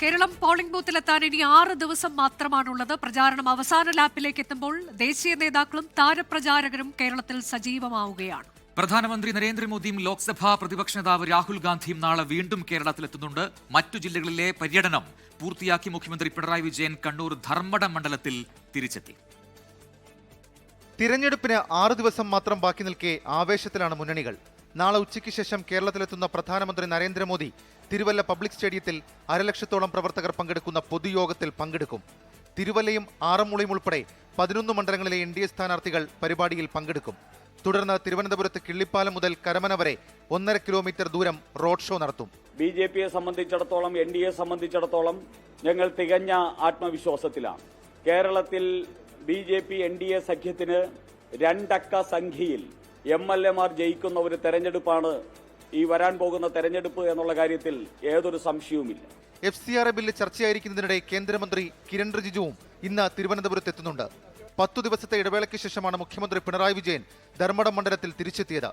Keralam polling ബൂത്തിലെത്താൻ ഇനി 6 ദിവസം മാത്രമാണുള്ളത്. പ്രചാരണം അവസാന ലാപ്പിലേക്ക് എത്തുമ്പോൾ ദേശീയ നേതാക്കളും താരപ്രചാരകരും കേരളത്തിൽ സജീവമാവുകയാണ്. പ്രധാനമന്ത്രി നരേന്ദ്രമോദിയും ലോക്സഭാ പ്രതിപക്ഷ നേതാവ് രാഹുൽ ഗാന്ധിയും നാളെ വീണ്ടും കേരളത്തിലെത്തുന്നുണ്ട്. മറ്റു ജില്ലകളിലെ പര്യടനം പൂർത്തിയാക്കി മുഖ്യമന്ത്രി പിണറായി വിജയൻ കണ്ണൂർ ധർമ്മടം മണ്ഡലത്തിൽ തിരിച്ചെത്തി. തിരഞ്ഞെടുപ്പിന് 6 ദിവസം മാത്രം ബാക്കി നിൽക്കെ ആവേശത്തിലാണ് മുന്നണികൾ. നാളെ ഉച്ചയ്ക്ക് ശേഷം കേരളത്തിലെത്തുന്ന പ്രധാനമന്ത്രി നരേന്ദ്രമോദി തിരുവല്ല പബ്ലിക് സ്റ്റേഡിയത്തിൽ 1,00,000-ഓളം പ്രവർത്തകർ പങ്കെടുക്കുന്ന പൊതുയോഗത്തിൽ പങ്കെടുക്കും. തിരുവല്ലയും ആറന്മുളയും ഉൾപ്പെടെ 11 മണ്ഡലങ്ങളിലെ NDA സ്ഥാനാർത്ഥികൾ പരിപാടിയിൽ പങ്കെടുക്കും. തുടർന്ന് തിരുവനന്തപുരത്ത് കിള്ളിപ്പാലം മുതൽ കരമന വരെ 1.5 കിലോമീറ്റർ ദൂരം റോഡ് ഷോ നടത്തും. BJPയെ സംബന്ധിച്ചിടത്തോളം NDA സംബന്ധിച്ചിടത്തോളം ഞങ്ങൾ തികഞ്ഞ ആത്മവിശ്വാസത്തിലാണ്. കേരളത്തിൽ BJP NDA സഖ്യത്തിന് 2 അക്ക സംഖ്യയിൽ MLAമാർ ജയിക്കുന്ന ഒരു തെരഞ്ഞെടുപ്പാണ് ഈ വരാൻ പോകുന്ന തെരഞ്ഞെടുപ്പ് എന്നുള്ള കാര്യത്തിൽ ഏതൊരു സംശയവുമില്ല. FCRA ബില്ല് ചർച്ചയായിരിക്കുന്നതിനിടെ കേന്ദ്രമന്ത്രി കിരൺ റിജിജുവും ഇന്ന് തിരുവനന്തപുരത്ത് എത്തുന്നുണ്ട്. 10 ദിവസത്തെ ഇടവേളയ്ക്ക് ശേഷമാണ് മുഖ്യമന്ത്രി പിണറായി വിജയൻ ധർമ്മടം മണ്ഡലത്തിൽ തിരിച്ചെത്തിയത്.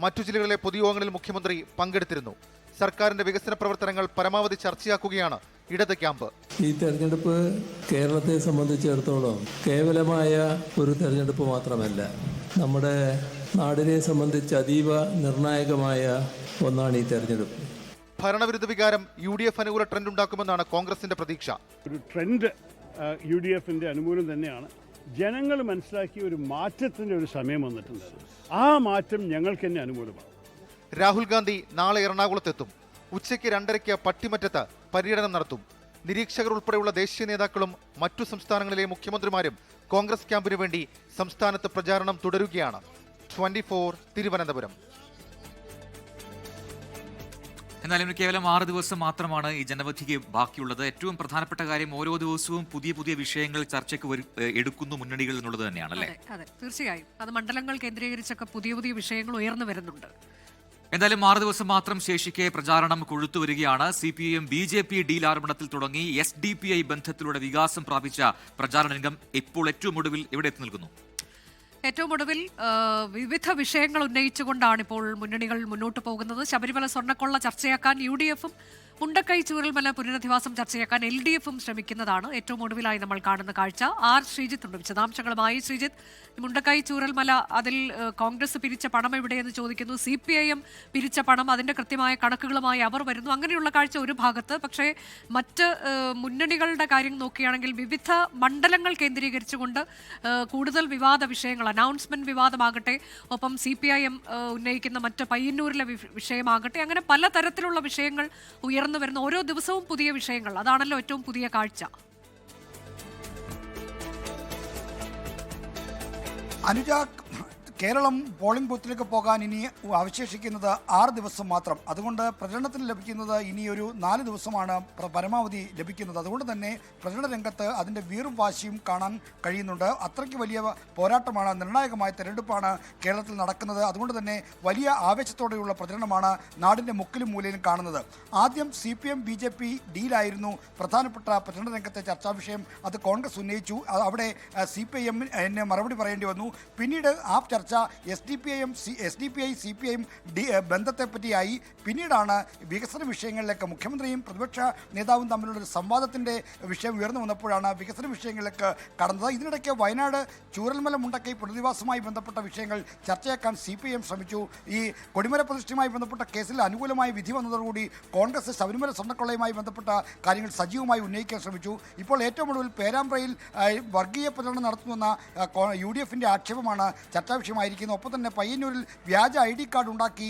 മറ്റു ജില്ലകളിലെ പൊതുയോഗങ്ങളിൽ മുഖ്യമന്ത്രി പങ്കെടുത്തിരുന്നു. സർക്കാരിന്റെ വികസന പ്രവർത്തനങ്ങൾ പരമാവധി ചർച്ചയാക്കുകയാണ് ഇടത് ക്യാമ്പ്. ഈ തെരഞ്ഞെടുപ്പ് കേരളത്തെ സംബന്ധിച്ചിടത്തോളം കേവലമായ ഒരു തെരഞ്ഞെടുപ്പ് മാത്രമല്ല, നമ്മുടെ നാടിനെ സംബന്ധിച്ച് അതീവ നിർണായകമായ ഒന്നാണ് ഈ തെരഞ്ഞെടുപ്പ്. ഭരണവിരുദ്ധ വികാരം UDF അനുകൂല ട്രെൻഡ് ഉണ്ടാക്കുമെന്നാണ് കോൺഗ്രസിന്റെ പ്രതീക്ഷ. ഒരു ട്രെൻഡ് UDFന്റെ അനുകൂലം തന്നെയാണ്. ജനങ്ങൾ മനസ്സിലാക്കിയ ഒരു മാറ്റത്തിന്റെ ഒരു സമയം വന്നിട്ടുണ്ട്. ആ മാറ്റം ഞങ്ങൾക്ക് തന്നെ അനുകൂലമാണ്. രാഹുൽ ഗാന്ധി നാളെ എറണാകുളത്തെത്തും. ഉച്ചയ്ക്ക് 2:30 പട്ടിമറ്റത്ത് പര്യടനം നടത്തും. നിരീക്ഷകർ ഉൾപ്പെടെയുള്ള ദേശീയ നേതാക്കളും മറ്റു സംസ്ഥാനങ്ങളിലെ മുഖ്യമന്ത്രിമാരും കോൺഗ്രസ് ക്യാമ്പിനു വേണ്ടി സംസ്ഥാനത്ത് പ്രചാരണം തുടരുകയാണ്. 24 തിരുവനന്തപുരം. എന്നാലും കേവലം 6 ദിവസം മാത്രമാണ് ഈ ജനവധിക്ക് ബാക്കിയുള്ളത്. ഏറ്റവും പ്രധാനപ്പെട്ട കാര്യം ഓരോ ദിവസവും പുതിയ പുതിയ വിഷയങ്ങൾ ചർച്ചയ്ക്ക് എടുക്കുന്നു മുന്നണികൾ എന്നുള്ളത് തന്നെയാണല്ലേ? അതെ, തീർച്ചയായും. അത് മണ്ഡലങ്ങൾ കേന്ദ്രീകരിച്ചൊക്കെ പുതിയ പുതിയ വിഷയങ്ങൾ ഉയർന്നു വരുന്നുണ്ട്. എന്തായാലും 6 ദിവസം മാത്രം ശേഷിക്കെ പ്രചാരണം കൊഴുത്തുവരികയാണ്. CPIM BJP ഡീൽ ആരോപണത്തിൽ തുടങ്ങി SDPI ബന്ധത്തിലൂടെ വികാസം പ്രാപിച്ച പ്രചാരണ രംഗം ഇപ്പോൾ ഏറ്റവും ഒടുവിൽ എവിടെ എത്തി നിൽക്കുന്നു? ഏറ്റവും ഒടുവിൽ വിവിധ വിഷയങ്ങൾ ഉന്നയിച്ചുകൊണ്ടാണ് ഇപ്പോൾ മുന്നണികൾ മുന്നോട്ട് പോകുന്നത്. ശബരിമല സ്വർണ്ണക്കൊള്ള ചർച്ചയാക്കാൻ UDFും മുണ്ടക്കൈ ചൂരൽമല പുനരധിവാസം ചർച്ചയാക്കാൻ LDFും ശ്രമിക്കുന്നതാണ് ഏറ്റവും ഒടുവിലായി നമ്മൾ കാണുന്ന കാഴ്ച. ശ്രീജിത്ത് ഉണ്ട് വിശദാംശങ്ങളുമായി. ശ്രീജിത്ത്, മുണ്ടക്കൈ ചൂരൽമല, അതിൽ കോൺഗ്രസ് പിരിച്ച പണം എവിടെയെന്ന് ചോദിക്കുന്നു. CPIM പിരിച്ച പണം, അതിന്റെ കൃത്യമായ കണക്കുകളുമായി അവർ വരുന്നു. അങ്ങനെയുള്ള കാഴ്ച ഒരു ഭാഗത്ത്. പക്ഷേ മറ്റ് മുന്നണികളുടെ കാര്യം നോക്കുകയാണെങ്കിൽ വിവിധ മണ്ഡലങ്ങൾ കേന്ദ്രീകരിച്ചുകൊണ്ട് കൂടുതൽ വിവാദ വിഷയങ്ങൾ, അനൗൺസ്മെന്റ് വിവാദമാകട്ടെ, ഒപ്പം CPIM ഉന്നയിക്കുന്ന മറ്റ് പയ്യന്നൂരിലെ വിഷയമാകട്ടെ, അങ്ങനെ പലതരത്തിലുള്ള വിഷയങ്ങൾ ഉയർന്നു വരുന്ന ഓരോ ദിവസവും പുതിയ വിഷയങ്ങൾ. അതാണല്ലോ ഏറ്റവും പുതിയ കാഴ്ച. അനുജ, കേരളം പോളിംഗ് ബൂത്തിലേക്ക് പോകാൻ ഇനി അവശേഷിക്കുന്നത് 6 ദിവസം മാത്രം. അതുകൊണ്ട് പ്രചരണത്തിന് ലഭിക്കുന്നത് ഇനിയൊരു 4 ദിവസമാണ് പരമാവധി ലഭിക്കുന്നത്. അതുകൊണ്ട് തന്നെ പ്രചരണ രംഗത്ത് അതിൻ്റെ വീറും വാശിയും കാണാൻ കഴിയുന്നുണ്ട്. അത്രയ്ക്ക് വലിയ പോരാട്ടമാണ്, നിർണായകമായ തെരഞ്ഞെടുപ്പാണ് കേരളത്തിൽ നടക്കുന്നത്. അതുകൊണ്ട് തന്നെ വലിയ ആവേശത്തോടെയുള്ള പ്രചരണമാണ് നാടിൻ്റെ മുക്കിലും മൂലയിലും കാണുന്നത്. ആദ്യം CPIM BJP ഡീലായിരുന്നു പ്രധാനപ്പെട്ട പ്രചരണ രംഗത്തെ ചർച്ചാ വിഷയം. അത് കോൺഗ്രസ് ഉന്നയിച്ചു. അവിടെ CPIM മറുപടി പറയേണ്ടി വന്നു. പിന്നീട് ആ ചർച്ച SDPI CPIM ബന്ധത്തെപ്പറ്റിയായി. പിന്നീടാണ് വികസന വിഷയങ്ങളിലേക്ക് മുഖ്യമന്ത്രിയും പ്രതിപക്ഷ നേതാവും തമ്മിലുള്ള ഒരു സംവാദത്തിൻ്റെ വിഷയം ഉയർന്നു വന്നപ്പോഴാണ് വികസന വിഷയങ്ങളിലേക്ക് കടന്നത്. ഇതിനിടയ്ക്ക് വയനാട് ചൂരൽമല മുണ്ടക്കൈ പുനരധിവാസവുമായി ബന്ധപ്പെട്ട വിഷയങ്ങൾ ചർച്ചയാക്കാൻ CPIM ശ്രമിച്ചു. ഈ കൊടിമര പ്രതിഷ്ഠയുമായി ബന്ധപ്പെട്ട കേസിൽ അനുകൂലമായ വിധി വന്നതോടുകൂടി കോൺഗ്രസ് ശബരിമല സ്വർണ്ണക്കൊള്ളയുമായി ബന്ധപ്പെട്ട കാര്യങ്ങൾ സജീവമായി ഉന്നയിക്കാൻ ശ്രമിച്ചു. ഇപ്പോൾ ഏറ്റവും ഒടുവിൽ പേരാമ്പ്രയിൽ വർഗീയ പ്രചരണം നടത്തുന്ന UDFന്റെ ആക്ഷേപമാണ് ചർച്ചാ വിഷയമായിരിക്കുന്നത്. ഒപ്പം തന്നെ പയ്യന്നൂരിൽ വ്യാജ ID കാർഡ് ഉണ്ടാക്കി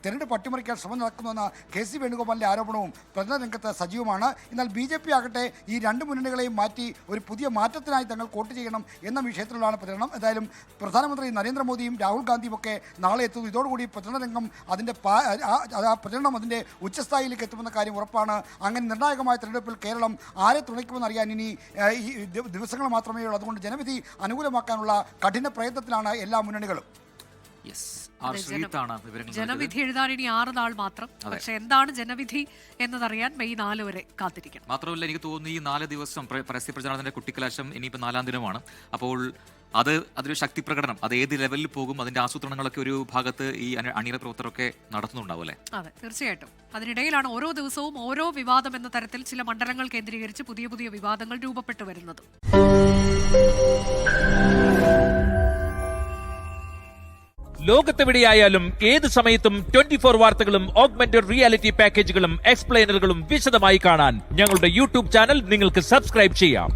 തെരഞ്ഞെടുപ്പ് അട്ടിമറിക്കാൻ ശ്രമം നടക്കുന്നുവെന്ന KC വേണുഗോപാലിൻ്റെ ആരോപണവും പ്രചരണ രംഗത്ത് സജീവമാണ്. എന്നാൽ BJP ആകട്ടെ ഈ 2 മുന്നണികളെയും മാറ്റി ഒരു പുതിയ മാറ്റത്തിനായി തങ്ങൾ വോട്ട് ചെയ്യണം എന്ന വിഷയത്തിലാണ് പ്രചരണം. എന്തായാലും പ്രധാനമന്ത്രി നരേന്ദ്രമോദിയും രാഹുൽ ഗാന്ധിയും ഒക്കെ നാളെ എത്തുന്നു. ഇതോടുകൂടി പ്രചരണ രംഗം പ്രചരണം അതിൻ്റെ ഉച്ചസ്ഥായിലേക്ക് എത്തുമെന്ന കാര്യം ഉറപ്പാണ്. അങ്ങനെ നിർണായകമായ തെരഞ്ഞെടുപ്പിൽ കേരളം ആരെ തുണയ്ക്കുമെന്നറിയാൻ ഇനി ഈ ദിവസങ്ങൾ മാത്രമേ ഉള്ളൂ. അതുകൊണ്ട് ജനവിധി അനുകൂലമാക്കാനുള്ള കഠിന പ്രയത്നത്തിലാണ് എല്ലാ മുന്നണികളും. യെസ്, ആർ ശ്രീജിത്താണ് വിവരങ്ങൾ നൽകിയത്. ജനവിധി എഴുതാൻ ഇനി 6 നാൾ മാത്രം. പക്ഷെ എന്താണ് ജനവിധി എന്നതറിയാൻ മെയ് 4 വരെ കാത്തിരിക്കണം. മാത്രമല്ല എനിക്ക് തോന്നുന്നു ഈ 4 ദിവസം പരസ്യ പ്രചാരണത്തിന്റെ കുട്ടിക്കലാശം ഇനിയിപ്പോൾ 4-ാം ദിനമാണ്. അപ്പോൾ അതൊരു ശക്തി പ്രകടനം, അത് ഏത് ലെവലിൽ പോകും, അതിന്റെ ആസൂത്രണങ്ങളൊക്കെ ഒരു ഭാഗത്ത് ഈ അണിയറ പ്രവർത്തകരൊക്കെ നടത്തുന്നുണ്ടാവും അല്ലേ? അതെ, തീർച്ചയായിട്ടും. അതിനിടയിലാണ് ഓരോ ദിവസവും ഓരോ വിവാദം എന്ന തരത്തിൽ ചില മണ്ഡലങ്ങൾ കേന്ദ്രീകരിച്ച് പുതിയ പുതിയ വിവാദങ്ങൾ രൂപപ്പെട്ടു വരുന്നത്. ലോകത്തെവിടെയായാലും ഏത് സമയത്തും 24 വാർത്തകളും ഓഗ്മെന്റഡ് റിയാലിറ്റി പാക്കേജുകളും എക്സ്പ്ലെയിനറുകളും വിശദമായി കാണാൻ ഞങ്ങളുടെ യൂട്യൂബ് ചാനൽ നിങ്ങൾക്ക് സബ്സ്ക്രൈബ് ചെയ്യാം.